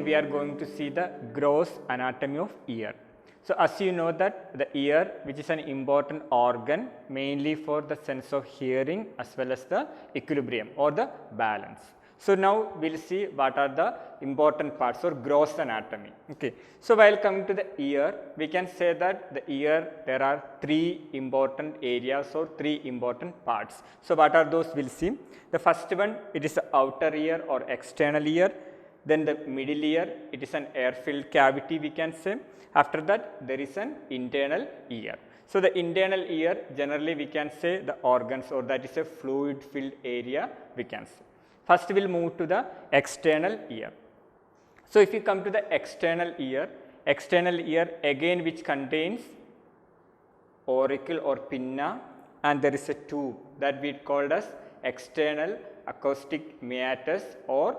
we are going to see the gross anatomy of ear. So as you know that the ear, which is an important organ mainly for the sense of hearing as well as the equilibrium or the balance. So now we will see what are the important parts or gross anatomy. Okay. So while coming to the ear, we can say that the ear, there are three important areas or three important parts. So what are those? We will see. The first one, it is the outer ear or external ear. Then the middle ear, it is an air-filled cavity, we can say. After that, there is an internal ear. So the internal ear, generally we can say the organs, or that is a fluid-filled area, we can say. First we will move to the external ear. So if you come to the external ear again, which contains auricle or pinna, and there is a tube that we called as external acoustic meatus or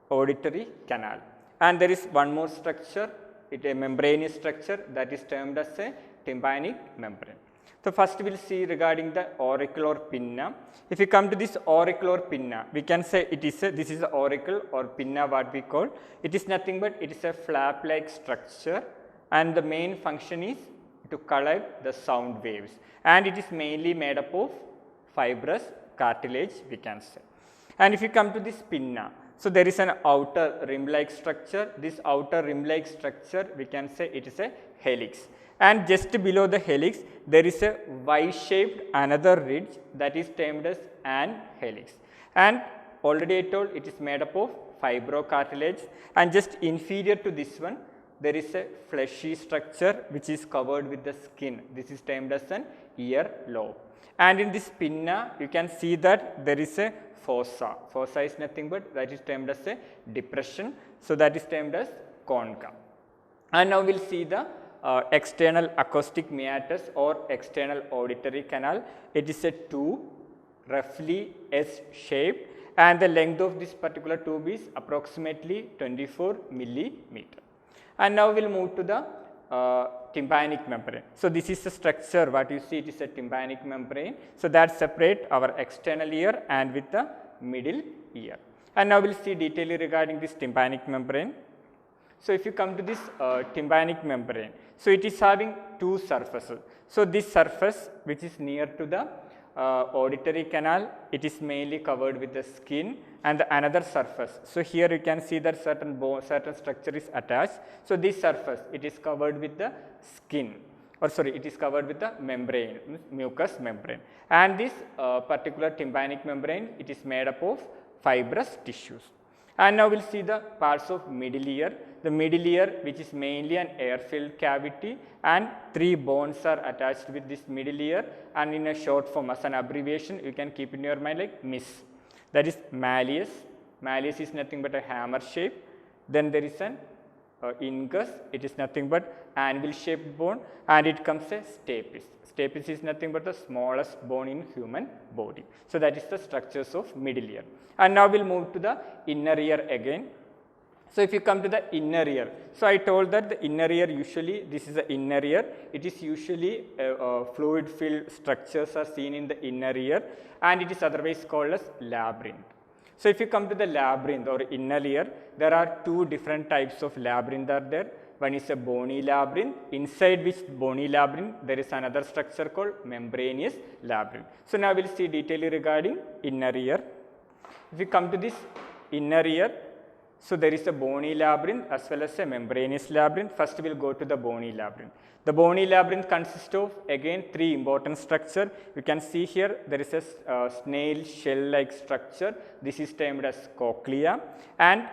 auditory canal. And there is one more structure, it is a membranous structure that is termed as a tympanic membrane. So first we will see regarding the auricle or pinna. If you come to this auricle or pinna, we can say it is this is the auricle or pinna, what we call. It is nothing but it is a flap-like structure, and the main function is to collect the sound waves, and it is mainly made up of fibrous cartilage, we can say. And if you come to this pinna, so there is an outer rim-like structure. This outer rim-like structure, we can say it is a helix. And just below the helix, there is a Y-shaped another ridge that is termed as an helix. And already I told it is made up of fibrocartilage, and just inferior to this one, there is a fleshy structure which is covered with the skin. This is termed as an ear lobe. And in this pinna, you can see that there is a fossa. Fossa is nothing but that is termed as a depression. So that is termed as concha. And now we will see the external acoustic meatus or external auditory canal. It is a tube, roughly S-shaped, and the length of this particular tube is approximately 24 millimeter. And now we will move to the tympanic membrane. So this is the structure, what you see, it is a tympanic membrane. So that separate our external ear and with the middle ear. And now we will see detailing regarding this tympanic membrane. So if you come to this tympanic membrane, so it is having two surfaces. So this surface, which is near to the auditory canal, it is mainly covered with the skin, and the another surface. So here you can see that certain structure is attached. So this surface, it is covered with the skin, or sorry, it is covered with the membrane, mucous membrane. And this particular tympanic membrane, it is made up of fibrous tissues. And now we will see the parts of middle ear. The middle ear, which is mainly an air-filled cavity, and three bones are attached with this middle ear, and in a short form as an abbreviation you can keep in your mind like MIS. That is malleus. Malleus is nothing but a hammer shape. Then there is an incus, it is nothing but anvil shaped bone, and it comes a stapes. Stapes is nothing but the smallest bone in human body. So that is the structures of middle ear. And now we will move to the inner ear again. So if you come to the inner ear, so I told that the inner ear usually, this is the inner ear, it is usually fluid filled structures are seen in the inner ear, and it is otherwise called as labyrinth. So if you come to the labyrinth or inner ear, there are two different types of labyrinth are there. One is a bony labyrinth, inside which bony labyrinth there is another structure called membranous labyrinth. So now we will see detailing regarding inner ear. If you come to this inner ear, so there is a bony labyrinth as well as a membranous labyrinth. First we will go to the bony labyrinth. The bony labyrinth consists of again three important structures. You can see here there is a snail shell-like structure. This is termed as cochlea, and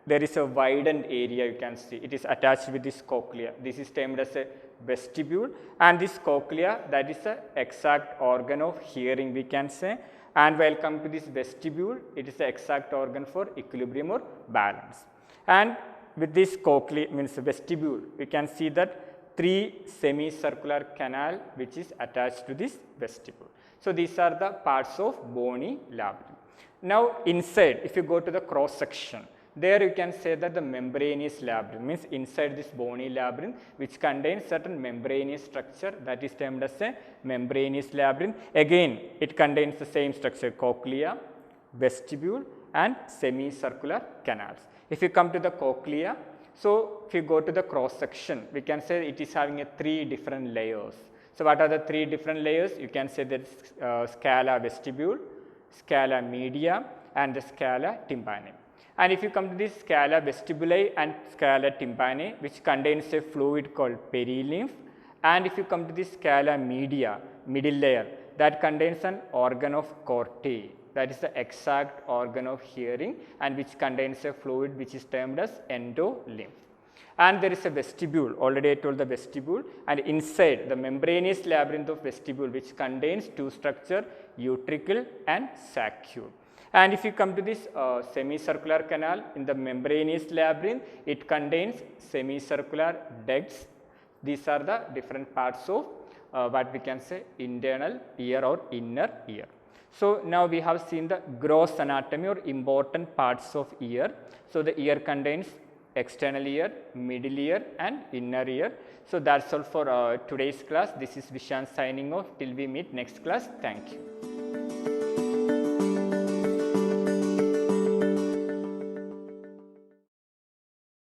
there is a widened area you can see. It is attached with this cochlea. This is termed as a vestibule, and this cochlea, that is the exact organ of hearing, we can say. And while coming to this vestibule, it is the exact organ for equilibrium or balance. And with this cochlea, means vestibule, we can see that three semicircular canal which is attached to this vestibule. So these are the parts of bony labyrinth. Now inside, if you go to the cross section, there you can say that the membranous labyrinth, means inside this bony labyrinth, which contains certain membranous structure, that is termed as a membranous labyrinth. Again, it contains the same structure, cochlea, vestibule and semicircular canals. If you come to the cochlea, so if you go to the cross section, we can say it is having a 3 different layers. So what are the 3 different layers? You can say that scala vestibule, scala media and the scala tympani. And if you come to this scala vestibuli and scala tympani, which contains a fluid called perilymph, and if you come to this scala media, middle layer, that contains an organ of Corti, that is the exact organ of hearing, and which contains a fluid which is termed as endolymph. And there is a vestibule, already I told the vestibule, and inside the membranous labyrinth of vestibule, which contains 2 structures, utricle and saccule. And if you come to this semicircular canal in the membranous labyrinth, it contains semicircular ducts. These are the different parts of what we can say internal ear or inner ear. So now we have seen the gross anatomy or important parts of ear. So the ear contains external ear, middle ear and inner ear. So that's all for today's class. This is Vishan signing off till we meet next class. Thank you.